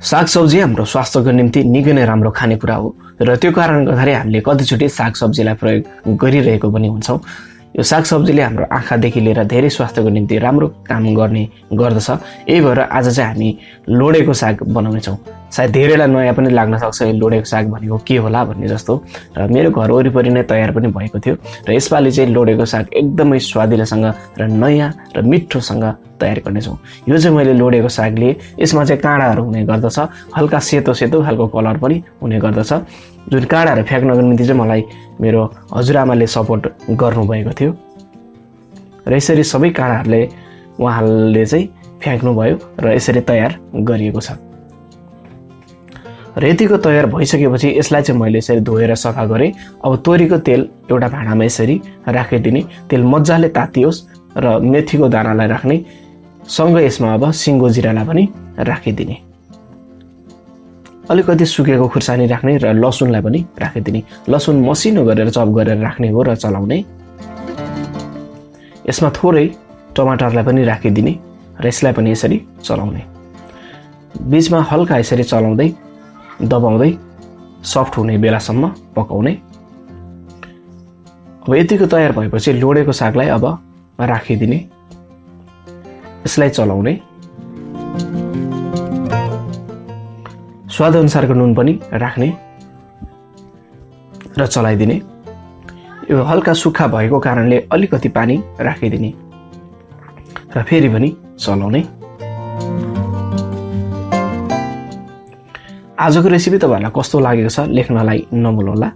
सागसब्जी हाम्रो स्वास्थ्यको निम्ति निकै नै राम्रो खानेकुरा हो र त्यो कारणले गर्दाखेरि हामीले कतिचोटि सागसब्जीलाई प्रयोग गरिरहेको पनि हुन्छौँ। यो सागसब्जीले हाम्रो आँखादेखि लिएर धेरै स्वास्थ्यको निम्ति राम्रो काम गर्ने गर्दछ। यही भएर आज चाहिँ हामी लोडेको साग बनाउनेछौँ। सायद धेरैलाई नयाँ पनि लाग्न सक्छ यो लोडेको साग भनेको के होला भन्ने जस्तो, र मेरो घर वरिपरि नै तयार पनि भएको थियो र यसपालि चाहिँ लोडेको साग एकदमै स्वादिलोसँग र नयाँ र मिठोसँग तयार गर्नेछौँ। यो चाहिँ मैले लोडेको साग लिएँ। यसमा चाहिँ काँडाहरू हुने गर्दछ, हल्का सेतो सेतो खालको कलर पनि हुने गर्दछ। जुन काँडाहरू फ्याँक्नको निम्ति चाहिँ मलाई मेरो हजुरआमाले सपोर्ट गर्नुभएको थियो र यसरी सबै काँडाहरूले उहाँले चाहिँ फ्याँक्नुभयो र यसरी तयार गरिएको छ। र यतिको तयार भइसकेपछि यसलाई चाहिँ मैले यसरी धोएर सफा गरेँ। अब तोरीको तेल एउटा भाँडामा यसरी राखिदिने, तेल मजाले तातियोस् र मेथीको दानालाई राख्ने, सँगै यसमा अब सिङ्गो जिरालाई पनि राखिदिने, अलिकति सुकेको खुर्सानी राख्ने र लसुनलाई पनि राखिदिने। लसुन मसिनो गरेर चप गरेर राख्ने हो र चलाउने। यसमा थोरै टमाटरलाई पनि राखिदिने र यसलाई पनि यसरी चलाउने। बीचमा हल्का यसरी चलाउँदै दबाउँदै सफ्ट हुने बेलासम्म पकाउने। अब यतिको तयार भएपछि लोडेको सागलाई अब राखिदिने, यसलाई चलाउने। स्वादअनुसारको नुन पनि राख्ने र चलाइदिने। यो हल्का सुक्खा भएको कारणले अलिकति पानी राखिदिने र फेरि पनि चलाउने। आजको रेसिपी तपाईँहरूलाई कस्तो लागेको छ लेख्नलाई नभुल्नुहोला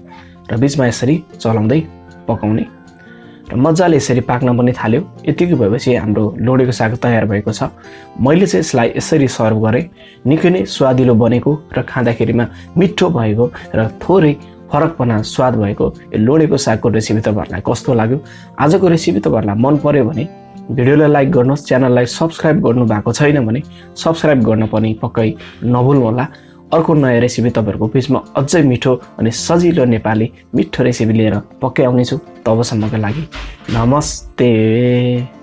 र बिचमा यसरी चलाउँदै पकाउने र मजाले यसरी पाक्न पनि थाल्यो। यतिकै भएपछि हाम्रो लोडेको साग तयार भएको छ। मैले चाहिँ यसलाई यसरी सर्भ गरेँ। निकै नै स्वादिलो बनेको र खाँदाखेरिमा मिठो भएको र थोरै फरकपना स्वाद भएको यो लोडेको सागको रेसिपी तपाईँहरूलाई कस्तो लाग्यो? आजको रेसिपी तपाईँहरूलाई मन पर्यो भने भिडियोलाई लाइक गर्नुहोस्, च्यानललाई सब्सक्राइब गर्नु भएको छैन भने सब्सक्राइब गर्न पनि पक्कै नभुल्नुहोला। अर्को नयाँ रेसिपी तपाईँहरूको बिचमा अझै मिठो अनि सजिलो नेपाली मिठो रेसिपी लिएर पक्कै आउनेछु। तबसम्मको लागि नमस्ते।